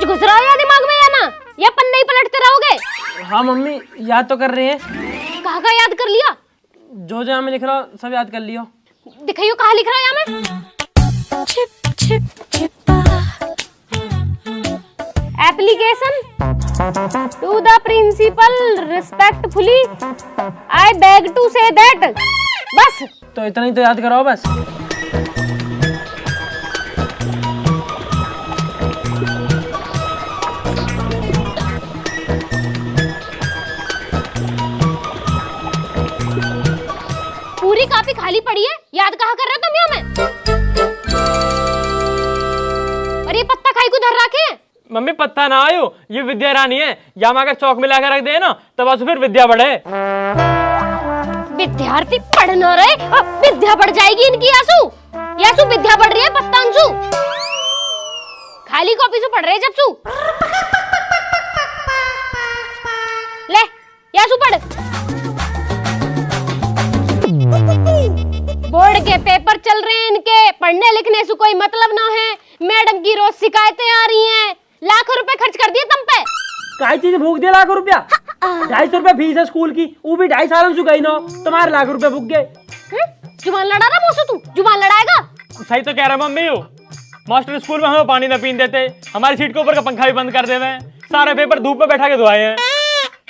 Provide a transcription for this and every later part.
घुस रहा है दिमाग में या ना, या पन्ने ही पलटते रहोगे? हाँ मम्मी याद तो कर रहे हैं। कहाँ का याद कर लिया? जो जो हमें लिख रहा सब याद कर लियो। दिखाइयो कहाँ लिख रहा है यहाँ में? Application to the principal respectfully I beg to say that. बस तो इतना ही तो याद कराओ बस। पूरी कॉपी खाली पड़ी है, याद कहाँ कर रहे हो तुम यहाँ में? और ये पत्ता खाई को धर रखे हैं। मम्मी पत्ता ना आयो, ये विद्या रानी है, या अगर चौक में लाकर रख दे ना तब फिर विद्या बढ़े। विद्यार्थी पढ़ न रहे और विद्या बढ़ जाएगी इनकी। यासु यासु विद्या बढ़ रही है, पत्ता अंशु खाली कॉपी से पढ़ रहे हैं। जब सु ले यासु पढ़। बोर्ड के पेपर चल रहे हैं इनके, पढ़ने लिखने से कोई मतलब ना है। मैडम की रोज शिकायतें आ रही हैं। लाखों रुपए खर्च कर दिए तुम पे। काय चीज भूख दिया लाख रुपया? 250 रुपया फीस है स्कूल की, वो भी 2.5 साल से गई ना, तुम्हारे लाख रुपया भूख गए। जुबान लड़ा रहा मौसू, तू जुबान लड़ाएगा? सही तो कह रहा मम्मी हो। मास्टर स्कूल में हमें पानी न पीने देते, हमारी सीट के ऊपर का पंखा भी बंद कर देवे, सारे पेपर धूप में बैठा के धुआए हैं,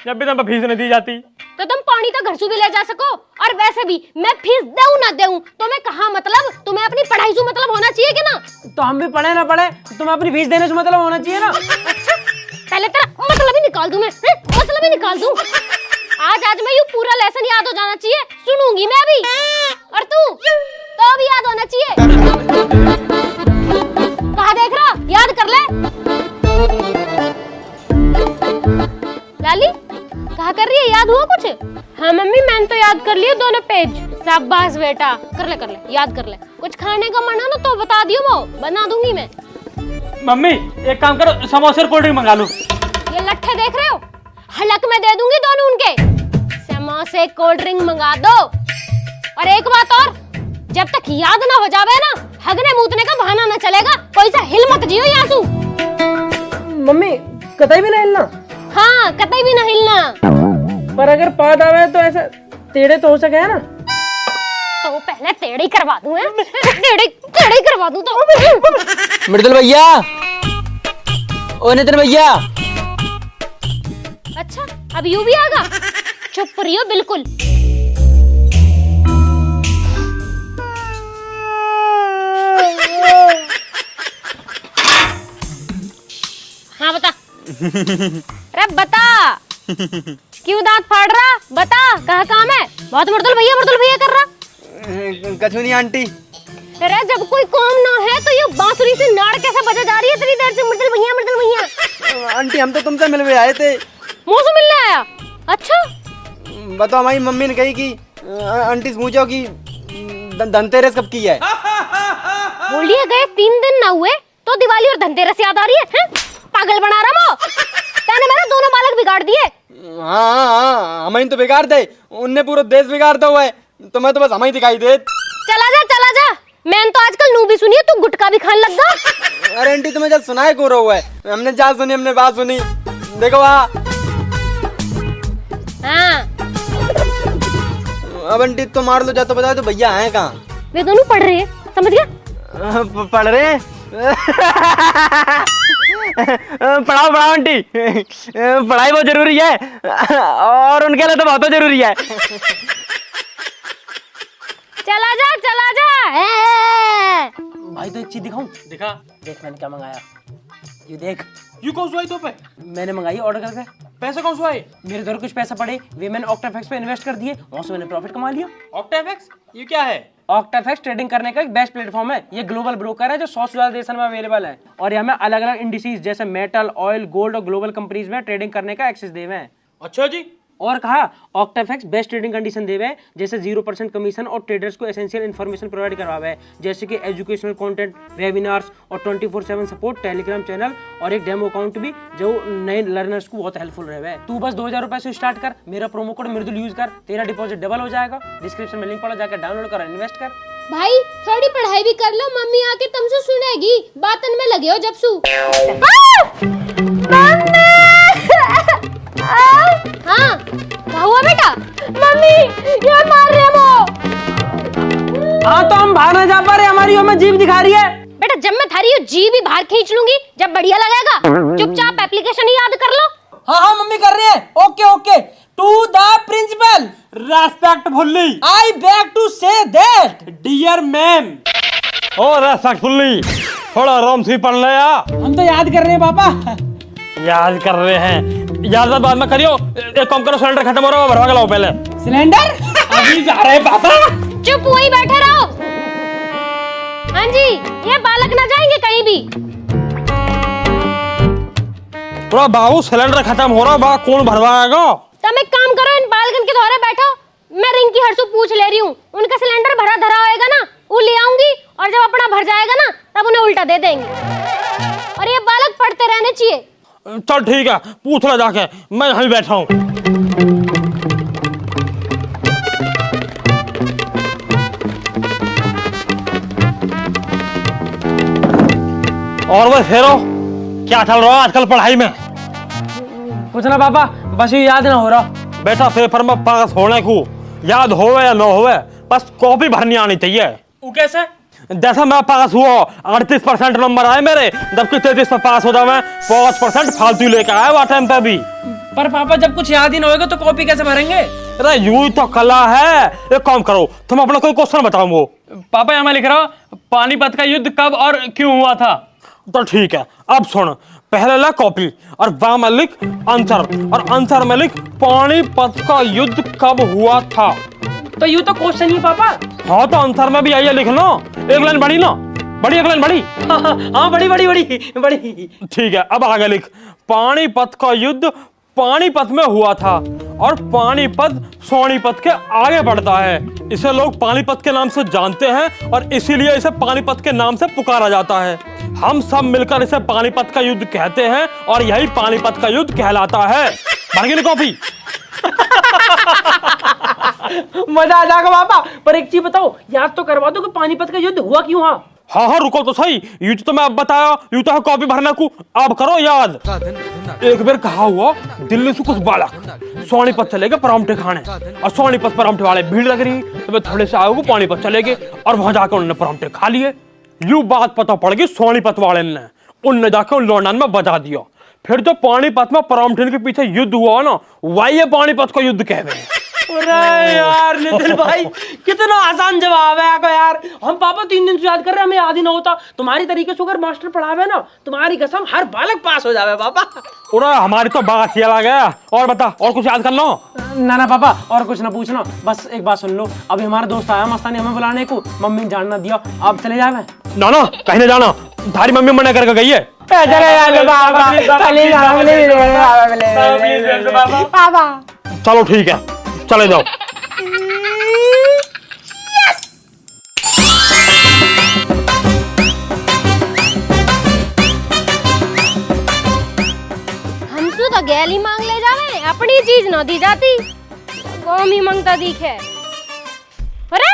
जब भी तुम फीस नहीं दी जाती। तो तुम पानी तो घर से भी ले जा सको। और वैसे भी मैं फीस दूं ना दूं तुम्हें कहाँ मतलब, तुम्हें अपनी पढ़ाई से मतलब होना चाहिए कि ना? तो हम भी पढ़े ना पढ़े, तुम्हें अपनी फीस देने से मतलब होना चाहिए ना। अच्छा पहले तेरा मतलब ही निकाल दूं मैं, मतलब ही निकाल दूं। आज मैं यूं पूरा लेसन याद हो जाना चाहिए, सुनूंगी मैं अभी। और तू तो भी याद होना चाहिए। कहाँ देख रहा, याद कर ले। लाली कहाँ कर रही है, याद हुआ कुछ? हाँ मम्मी मैंने तो याद कर लिया दोनों पेज। शाबाश बेटा, कर ले याद कर ले। कुछ खाने का मन हो ना तो बता दियो, वो बना दूंगी मैं। मम्मी एक काम करो, समोसे और कोल्ड ड्रिंक मंगा लो। ये लट्ठे देख रहे हो, हलक में दे दूंगी दोनों उनके। समोसे कोल्ड ड्रिंक मंगा दो। और एक बात और, जब तक याद ना हो जावे ना, हगने मूतने का बहाना ना चलेगा। कोई सा हिल मत जियो यासू। मम्मी कतई भी ना हिलना। हाँ कतई भी ना हिलना। पर अगर पाद आवे तो ऐसा टेढ़े तो हो सके है ना। तो पहले टेढ़े करवा दूं है, टेढ़े करवा दूं तो। मृदुल भैया, ओ नितिन भैया। अच्छा अब यू भी आगा, चुप रहियो बिल्कुल। हाँ बता। अरे बता क्यों दांत फाड़ रहा, बता कहाँ काम है? बहुत मृदुल भैया कर रहा। कछुनी आंटी। अरे जब कोई काम ना है तो ये बांसुरी से नाड़ कैसे बजा जा रही है इतनी देर से? मृदुल भैया। आंटी हम तो तुमसे मिलने आए थे। मुँह से मिलने आया? अच्छा बताओ, हमारी मम्मी ने कही कि आंटी से पूछो कि धनतेरस कब की है। बोलिए गए 3 दिन ना हुए तो दिवाली और धनतेरस याद आ रही है? पागल बना रहा वो। तूने मेरे दोनों बालक बिगाड़ दिए। हाँ हमें तो बिगाड़ दे, उनने पूरा देश बिगाड़ दिया हुआ है, तुम्हें तो बस हमें दिखाई दे। चला जा। मैंने तो आजकल नू भी सुनी है, तू गुटखा भी खाने लग गया। अरे आंटी तुम्हें जब सुनाए को रहा हुआ है, हमने जा सुनी, हमने बात सुनी। देखो हाँ अब आंटी तो मार लो, जाते बताओ तो भैया हैं कहाँ? वे दोनों पढ़ रहे हैं, समझ गया? पढ़ रहे हैं। पढ़ाओ आंटी, पढ़ाई बहुत जरूरी है और उनके लिए तो बहुत जरूरी है। चला जा। भाई तो एक चीज दिखाऊं? दिखा। देख मैंने क्या मंगाया, ये देख। यू कौन सा तो पे? मैंने मंगाई ऑर्डर करके। पैसा कौन सा है? मेरे घर कुछ पैसा पड़े, वे मैंने ऑक्टाफैक्स पे इन्वेस्ट कर दिए, वहां से मैंने प्रॉफिट कमा लिया। ऑक्टाफैक्स ये क्या है? ऑक्टाफैक्स ट्रेडिंग करने का एक बेस्ट प्लेटफॉर्म है। ये ग्लोबल ब्रोकर है जो 100 से ज्यादा देशों में अवेलेबल है, और यहाँ में अलग अलग इंडिसेस जैसे मेटल, ऑयल, गोल्ड और ग्लोबल कंपनीज में ट्रेडिंग करने का एक्सेस देवे हैं। अच्छा जी। और कहा ऑक्टाफैक्स बेस्ट ट्रेडिंग कंडीशन देवे है, जैसे 0% कमीशन और ट्रेडर्स को एसेंशियल इन्फॉर्मेशन प्रोवाइड करवावे है, जैसे कि एजुकेशनल कंटेंट, वेबिनार्स और 24/7 सपोर्ट, टेलीग्राम चैनल और एक डेमो अकाउंट भी जो नए लर्नर्स को बहुत हेल्पफुल रहे। तू बस 2000 रुपए से स्टार्ट कर, मेरा प्रोमो कोड मृदुल यूज कर, तेरा डिपॉजिट डबल हो जाएगा। डिस्क्रिप्शन में लिंक पड़ा, जाकर डाउनलोड कर, इन्वेस्ट कर। भाई थोड़ी पढ़ाई भी कर लो, मम्मी आके तुमसे सुनेगी, बातन में लगे हो जब सु। हाँ क्या हुआ बेटा? मम्मी ये मार रहे वो। हाँ तो हम बाहर न जा पा रहे, हमारी हमें जीभ दिखा रही है। बेटा जब मैं थारी जीभ भी बाहर खींच लूंगी जब बढ़िया लगेगा। चुपचाप एप्लीकेशन ही याद कर लो। हाँ हाँ मम्मी कर रहे हैं। Okay okay. To the principal, respectfully, I beg to say that dear ma'am. Oh respectfully, थोड़ा आराम से पढ़ ले यार। हम तो याद कर रहे हैं पापा। याद कर रहे हैं, याद बाद में करियो। एक काम करो, सिलेंडर खत्म हो रहा है, भरवा के लाओ पहले। सिलेंडर अभी जा रहे हैं पापा। चुप वहीं बैठे रहो। हाँ जी, ये बालक ना जाएंगे कहीं भी। थोड़ा बाबू सिलेंडर खत्म हो रहा है, कौन भरवाएगा? तुम एक काम करो, इन बालकन के द्वारा बैठो, मैं रिंकी हर्षु पूछ ले रही हूँ। उनका सिलेंडर भरा धरा होएगा ना, वो ले आऊंगी, और जब अपना भर जाएगा ना तब उन्हें उल्टा दे देंगे। और ये बालक पढ़ते रहने चाहिए। चल ठीक है, पूछ लो जाके, मैं यहीं बैठा हूँ। और वो फेरो क्या चल रहा है आजकल पढ़ाई में? कुछ ना पापा, बस ये याद ना हो रहा। बेटा पेपर में पास होने को याद होवे या न होवे, बस कॉपी भरनी आनी चाहिए। वो कैसे? जैसा मैं पास हुआ 38% नंबर आए मेरे, जबकि 33 में पास हो जावे, 5% फालतू लेकर आए वो टाइम पे भी। पर पापा जब कुछ याद ही ना होगा तो कॉपी कैसे भरेंगे? अरे यूं तो कला है। एक काम करो, तुम अपना कोई क्वेश्चन बताओ। वो पापा यहाँ मैं लिख रहा हूँ, पानीपत का युद्ध कब और क्यों हुआ था। तो ठीक है, अब सुन, पहले ला कॉपी और वहां में लिख आंसर, और आंसर में लिख पानीपत का युद्ध कब हुआ था। तो यूं तो क्वेश्चन ही पापा। हाँ तो आंसर में भी आइए लिख लो। एक लाइन बड़ी ना, बड़ी एक लाइन बड़ी। हाँ बड़ी बड़ी बड़ी बड़ी। ठीक है, अब आगे लिख पानीपत का युद्ध पानीपत में हुआ था, और पानीपत सोनीपत के आगे बढ़ता है। इसे लोग पानीपत के नाम से जानते हैं, और इसीलिए इसे पानीपत के नाम से पुकारा जाता है। हम सब मिलकर इसे पानीपत का युद्ध कहते हैं, और यही पानीपत का युद्ध कहलाता है। भर गई कॉपी? मजा आ जाएगा पापा। पर एक चीज बताओ, याद तो करवा दो कि पानीपत का युद्ध हुआ क्यों। हाँ हाँ रुको तो सही, युद्ध तो मैं अब बताया, यूं तो है कॉपी भरने को, अब करो याद। एक बार कहा हुआ, दिल्ली से कुछ बालक सोनीपत चले गए परांठे खाने, और सोनीपत परांठे वाले भीड़ लग रही, तो वे थोड़े से आए वो पानीपत चले गए, और वहां जाकर उन्होंने परांठे खा लिए। यूं बात पता पड़ गई सोनीपत वाले ने, उनने जाकर उन लौंडन में बजा दिया। फिर जो पानीपत में परांठे के पीछे युद्ध हुआ ना, वही ये पानीपत का युद्ध कह रहे। अरे यार नितिन भाई, कितना आसान जवाब है आपका यार। हम पापा 3 दिन से याद कर रहे हैं, हमें याद ही ना होता। तुम्हारी तरीके से अगर मास्टर पढ़ावे ना, तुम्हारी कसम हर बालक पास हो जावे पापा। पूरा हमारी तो बात ये लगा गया। और बता, और कुछ याद कर लो। ना ना पापा, और कुछ ना पूछना, बस एक बात सुन लो। अभी हमारा दोस्त आया मस्तानी हमें बुलाने को, मम्मी ने जानना दिया, अब चले जावे। ना ना कहीं ना जाना, थारी मम्मी मना करके गई है। चलो ठीक है, चले जाओ। हमसे तो गैली मांग ले जावे, अपनी चीज न दी जाती, कौम ही मांगता दिखे। अरे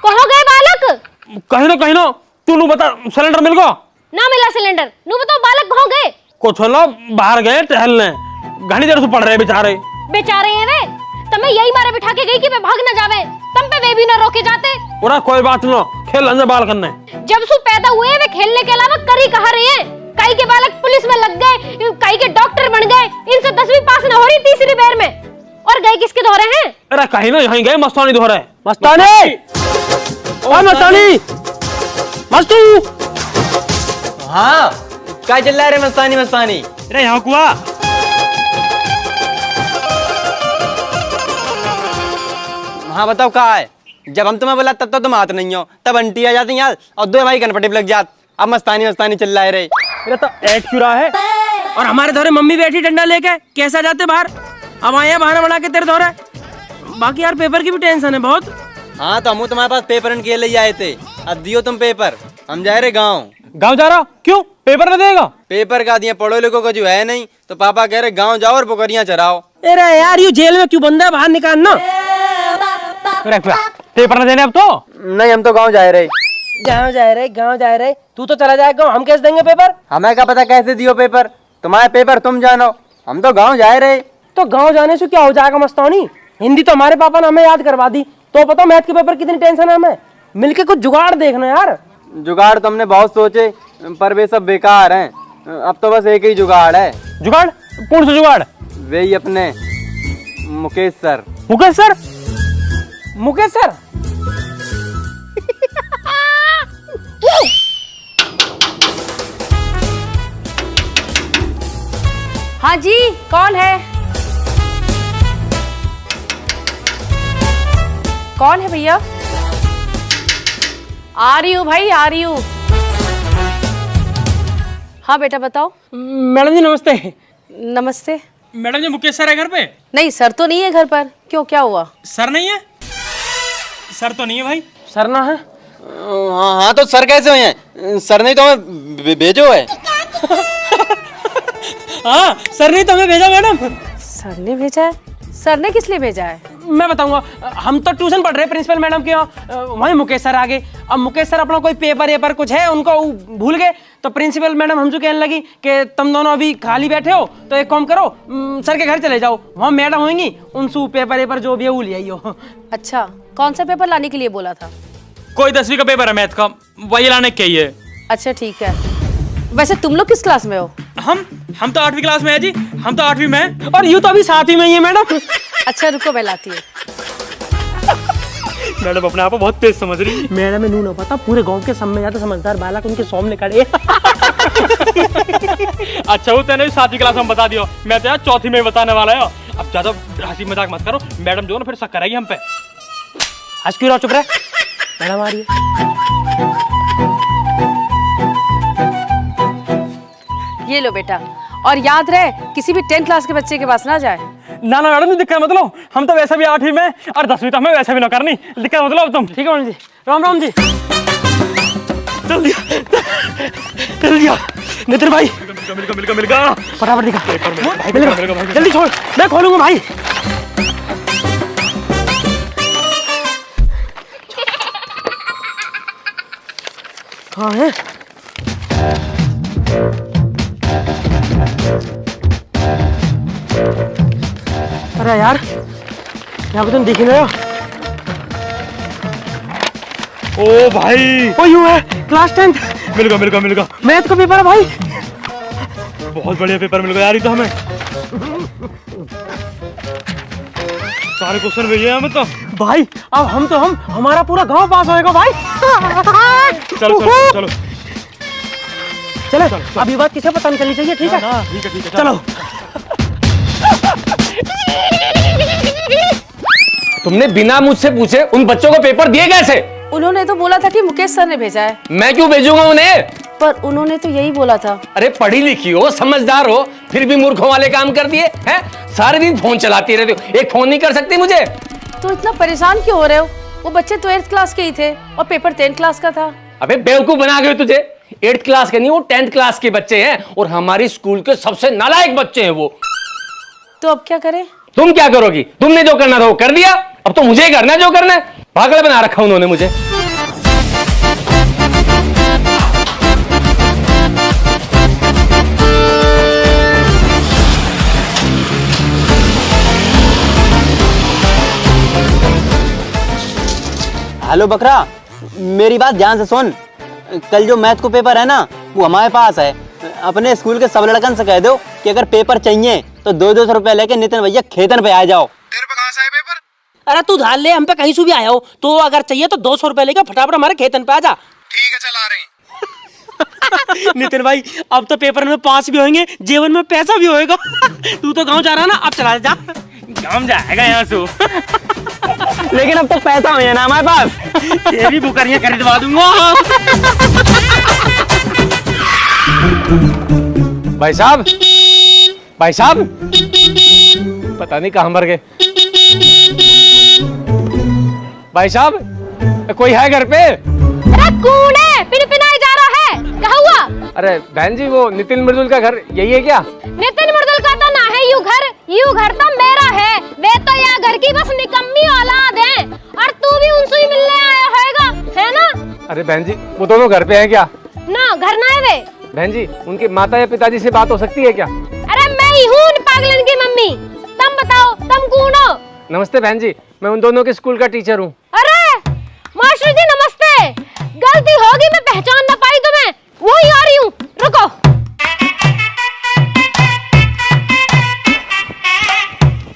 कहाँ गए बालक? कहीं ना तू नु बता, सिलेंडर मिल गया? ना मिला सिलेंडर। नु बताओ बालक कहाँ गए? कुछ ना बाहर गए टहलने, घनी देर से पढ़ रहे बेचारे। बेचारे हैं वे, तमें यही मारे बिठा के गई कि वे भाग न जावे, तम पे वे भी न रोके जाते। पूरा कोई बात ना, खेल अंदर बाल करने। जब सु पैदा हुए वे खेलने के अलावा करी कहा रहे हैं। कई के बालक पुलिस में लग गए, कई के डॉक्टर बन गए, इनसे 10वीं पास न हो रही तीसरी बार में। और गए किसके दौरे हैं? अरे कहीं ना यहीं गए मस्तानी दौरे। मस्तानी, ओ मस्तानी, मस्तू। हाँ क्या चल रहा है रे मस्तानी? मस्तानी अरे यहाँ कुआ। हाँ बताओ कहाँ है? जब हम तुम्हें बोला तब तो तुम आते नहीं हो, तब आंटी आ जाती यार, और दो भाई कन्फर्टेबल लग जात। अब मस्तानी मस्तानी चल रहा है रे। मेरा तो ऐड क्यों रहा है? और हमारे दौरे मम्मी बैठी डंडा लेके, कैसे जाते बाहर। अब आए बहाना बना के तेरे दौरे। बाकी यार पेपर की भी टेंशन है बहुत। हाँ तो हम तुम्हारे पास पेपर के लिए आए थे, अब दियो तुम पेपर। हम जा रहे गाँव। गाँव जा रहा? क्यों, पेपर न देगा? पेपर का दिए, पढ़ो लिखो का जो है नहीं, तो पापा कह रहे गाँव जाओ और बकरियां चराओ। अरे यार ये जेल में क्यों बंद है, बाहर निकालना। पेपर न देने अब तो। नहीं, हम तो गाँव जा रहे। गाँव जा रहे तू तो चला जाएगा, हम कैसे देंगे पेपर? हमें क्या पता कैसे दियो पेपर, तुम्हारे पेपर तुम जानो, हम तो गाँव जा रहे। तो गाँव जाने से क्या हो जाएगा मस्तानी? हिंदी तो हमारे पापा ने हमें याद करवा दी, तो पता मैथ के पेपर कितनी टेंशन है हमें। मिलके कुछ जुगाड़ देखना यार। जुगाड़ तो हमने बहुत सोचे, पर वे सब बेकार हैं। अब तो बस एक ही जुगाड़ है। जुगाड़? कौन सा जुगाड़? वही अपने Mukesh sir. Mukesh sir? Mukesh sir? हाँ जी, कौन है? कौन है भैया? आ रही हूँ भाई, आ रही हूँ। हाँ बेटा बताओ। मैडम जी नमस्ते। नमस्ते। मैडम जी मुकेश सर है घर पे? नहीं, सर तो नहीं है घर पर। क्यों, क्या हुआ? सर नहीं है? सर तो नहीं है भाई। सर ना है? हाँ तो सर कैसे हुए हैं? सर नहीं तो हमें भेजो है। हाँ, सर नहीं तो हमें भेजा मैडम। सर ने भेजा है? सर ने किस लिए भेजा है? मैं बताऊंगा। हम तो ट्यूशन पढ़ रहे प्रिंसिपल मैडम के यहाँ, वहीं मुकेश सर आ गए। अब मुकेश सर अपना कोई पेपर कुछ है उनको भूल गए, तो प्रिंसिपल मैडम हमसे कहने लगी कि तुम दोनों अभी खाली बैठे हो तो एक काम करो, सर के घर चले जाओ, वहाँ मैडम होंगी, उनसे पेपर जो भी है वो ले आइयो। अच्छा, कौन सा पेपर लाने के लिए बोला था? कोई 10वीं का पेपर है मैथ का, वही लाने के ही है। अच्छा ठीक है। वैसे तुम लोग किस क्लास में हो? हम तो 8वीं क्लास में है जी, हम तो 8वीं में। और यूँ तो अभी साथ ही में ही है मैडम। अच्छा रुको, मैं लाती हूँ। मैडम अपने आप को बहुत तेज समझ रही। मैडम नू ना पता, पूरे गांव के सब में ज्यादा समझदार बालक उनके सामने खड़े। अच्छा वो तेने 7वीं क्लास में बता दियो, मैं तो यार 4थी में बताने वाला है। अब ज्यादा हंसी मजाक मत करो, मैडम जो ना फिर शक करेगी हम पे। हंस क्यों रहो, चुप रहे। मैडम आ रही है। ये लो बेटा, और याद रहे किसी भी 10th क्लास के बच्चे के पास ना जाए। ना मैडम नहीं दिक्कत मतलब, हम तो वैसे भी 8वीं में और 10वीं तो हमें वैसे भी ना करनी, दिक्कत मतलब तुम। ठीक है मैडम जी, राम राम जी। चल दिया नितिन भाई मिल गया फटाफट निकाल, जल्दी छोड़, मैं खोलूंगा भाई। हाँ है। अरे यार, यहाँ पे तुम दिख ही नहीं रहे हो। ओ भाई, ओ यूं है, क्लास 10 मिल गया मैथ का पेपर है भाई। बहुत बढ़िया पेपर मिल गया यार, ये तो हमें सारे क्वेश्चन भेजे हैं हमें तो। भाई अब हमारा पूरा गांव पास होएगा भाई। चलो चलो अब ये बात किसे पता नहीं चलनी चाहिए, ठीक है? ठीक है चलो। तुमने बिना मुझसे पूछे उन बच्चों को पेपर दिए कैसे? उन्होंने तो बोला था कि मुकेश सर ने भेजा है। मैं क्यों भेजूंगा उन्हें? पर उन्होंने तो यही बोला था। अरे पढ़ी लिखी हो, समझदार हो, फिर भी मूर्खों वाले काम कर दिए हैं। सारे दिन फोन चलाती रहती हो, एक फोन नहीं कर सकती मुझे? तो इतना परेशान क्यों हो रहे हो? वो बच्चे तो 8th क्लास के ही थे और पेपर 10th क्लास का था। अबे बेवकूफ बना गए तुझे। 8th क्लास के नहीं, वो 10th क्लास के बच्चे हैं और हमारी स्कूल के सबसे नालायक बच्चे हैं वो। तो अब क्या करें? तुम क्या करोगी? तुमने जो करना था वो कर दिया, अब तो मुझे ही करना है जो करना है। पागल बना रखा उन्होंने मुझे। हेलो बकरा, मेरी बात ध्यान से सुन। कल जो मैथ को पेपर है ना, वो हमारे पास है। अपने स्कूल के सब लड़कन से कह दो कि अगर पेपर चाहिए तो 200 रुपए लेके नितिन भैया खेतन पे आ जाओ। तेरे पे कहाँ से है पेपर? अरे तू धार ले, हम पे कहीं से भी आया हो, तो अगर चाहिए तो 200 रुपए लेकर फटाफट हमारे खेतन पे आ जा। ठीक है, चल आ रहे हैं। नितिन भाई अब तो पेपर में पास भी होंगे, जीवन में पैसा भी होएगा। तू तो गांव जा रहा ना, अब चला जा। काम जाएगा यहाँ से। लेकिन अब तो पैसा है ना हमारे पास। तेरी बुकरियां खरीदवा दूंगा। भाई साहब, पता नहीं कहां मर गए। भाई साहब, कोई है घर पे? अरे कौन है? पिनपिनाई जा रहा है, क्या हुआ? अरे बहन जी, वो नितिन मृदुल का घर यही है क्या? नितिन मृदुल का तो ना है यू घर तो मेरा है। वे तो यहाँ घर की बस निकम्मी औलाद है, और तू भी उनसे ही मिलने आया होगा, है ना? अरे बहन जी, वो दोनों घर पे हैं क्या? ना घर ना है वे। बहन जी, उनके माता या पिताजी से बात हो सकती है क्या? अरे मैं ही हूँ उन पागलन की मम्मी। तुम बताओ, तुम कौन हो? नमस्ते बहन जी, मैं उन दोनों के स्कूल का टीचर हूँ। अरे मास्टर जी नमस्ते, गलती होगी, मैं पहचान ना पाई तुम्हें, वही आ रही हूँ, रुको।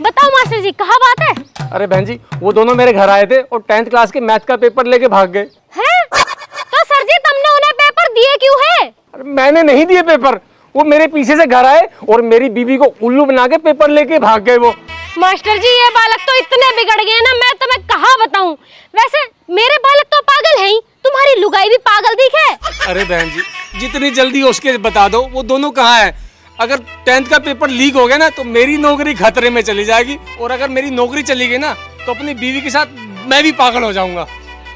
बताओ मास्टर जी, कहाँ बात है? अरे बहन जी, वो दोनों मेरे घर आए थे और 10th क्लास के मैथ का पेपर लेके भाग गए। हैं? तो सर जी तुमने उन्हें पेपर दिए क्यों है? अरे मैंने नहीं दिए पेपर, वो मेरे पीछे से घर आए और मेरी बीबी को उल्लू बना के पेपर लेके भाग गए वो। मास्टर जी ये बालक तो इतने बिगड़ गए ना, मैं तुम्हें कहाँ बताऊं। वैसे मेरे बालक तो पागल हैं ही, तुम्हारी लुगाई भी पागल दिखे। अरे बहन जी, जितनी जल्दी हो उसके बता दो, वो दोनों कहाँ है? अगर 10th का पेपर लीक हो गया ना तो मेरी नौकरी खतरे में चली जाएगी, और अगर मेरी नौकरी चली गई ना तो अपनी बीवी के साथ मैं भी पागल हो जाऊंगा।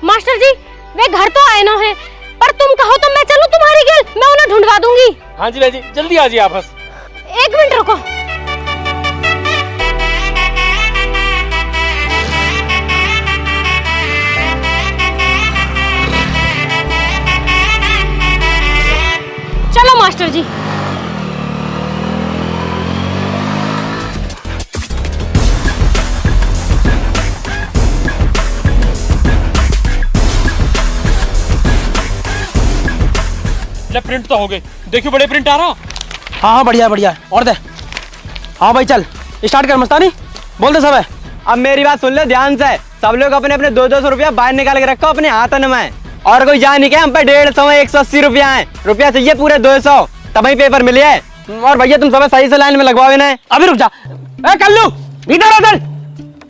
मास्टर जी वे घर तो आए ना है, पर तुम कहो तो मैं चलूं तुम्हारी गेल, मैं उन्हें ढूंढवा दूंगी। हाँ जी बहन जी, जल्दी आ जाइए आप बस। एक मिनट रुको। चलो मास्टर जी। ले प्रिंट तो हो गए, देखियो बड़े प्रिंट आ रहा। हाँ हाँ बढ़िया बढ़िया, और दे। हाँ भाई चल स्टार्ट कर मस्तानी, बोल दे सब है। अब मेरी बात सुन लो ध्यान से, सब लोग अपने अपने 200 रुपया बाहर निकाल के रखो अपने हाथन में, और कोई जान नहीं क्या हम पे 150 180 रुपया है, रुपया चाहिए पूरे 200, तभी पेपर मिले है। और भैया तुम सब सही से लाइन में लगवाओ इन्हें। अभी रुक जा, ए कल्लू इधर उधर,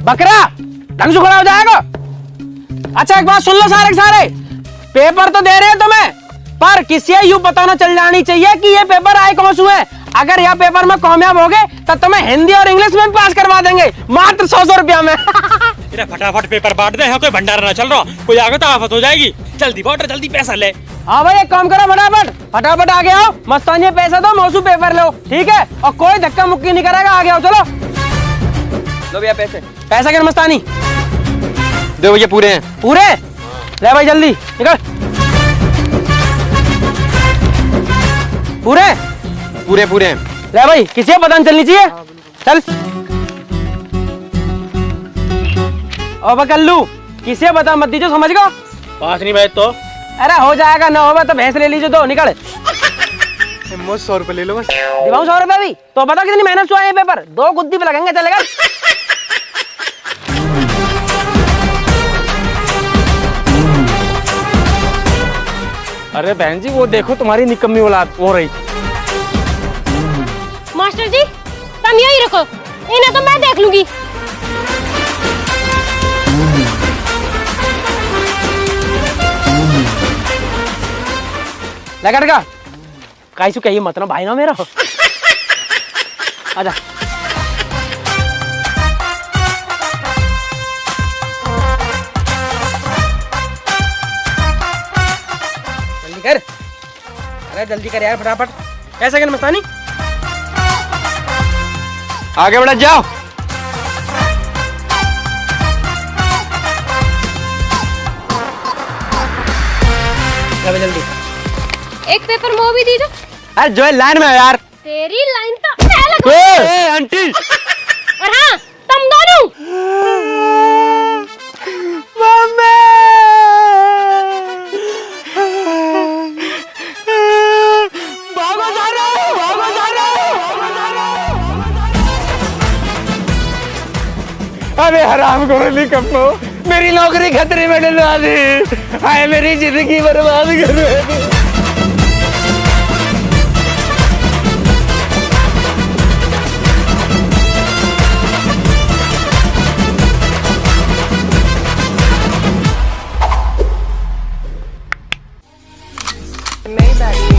बकरा ढंग से खड़ा हो जाएगा। अच्छा एक बात सुन लो सारे के सारे, पेपर तो दे रहे हैं तुम्हें, पर किसी यूं बताना चल जानी चाहिए कि ये पेपर आए कौन से हैं। अगर यह पेपर में कामयाब हो गए तो तुम्हें हिंदी और इंग्लिश में पास करवा देंगे, मात्र 100 रुपया में। फटाफट पेपर बांट दे, यहाँ कोई भंडारा ना चल रहा, कोई आगे तो आफत हो जाएगी। जल्दी बांट, जल्दी पैसा ले। हाँ भाई एक काम करो, फटाफट फटाफट आगे आओ, मस्तानी पैसा दो, मौसू पेपर लो, ठीक है? और कोई धक्का मुक्की नहीं करेगा, आगे आओ चलो। लो भैया पैसे। पैसा क्या मस्तानी? दो भैया पूरे हैं। पूरे? ले भाई जल्दी निकल। पूरे? पूरे पूरे हैं। ले भाई, किसी को पता नहीं चलनी चाहिए, चल। और कल्लू किसी को पता मत दीजिए, समझ गो? पास नहीं भाई तो। अरे हो जाएगा, ना होगा तो भैंस ले लीजिए, दो निकल। 100 रुपए ले लो बस। दिवाऊं 100 रुपए भी? तो बता कितनी मेहनत से आए पेपर, 2 गुद्दी पे लगेंगे, चलेगा? अरे बहन जी वो देखो तुम्हारी निकम्मी औलाद हो रही। मास्टर जी तुम यही रखो, इन्हें तो मैं देख लूंगी। लगा का काईसु कही मतलब भाई ना मेरा। आजा जल्दी कर, अरे जल्दी कर यार फटाफट। ऐसा क्या मस्तानी, आगे बढ़ जाओ। जल्दी एक पेपर वो भी दीजिए। अरे जो है लाइन में है यार। तेरी लाइन तो मैं लगूं। ए आंटी। और हाँ तुम दोनों। अरे हराम करो निकम्मो, मेरी नौकरी खतरे में डलवा दी, हाय मेरी जिंदगी बर्बाद कर रहे। Maybach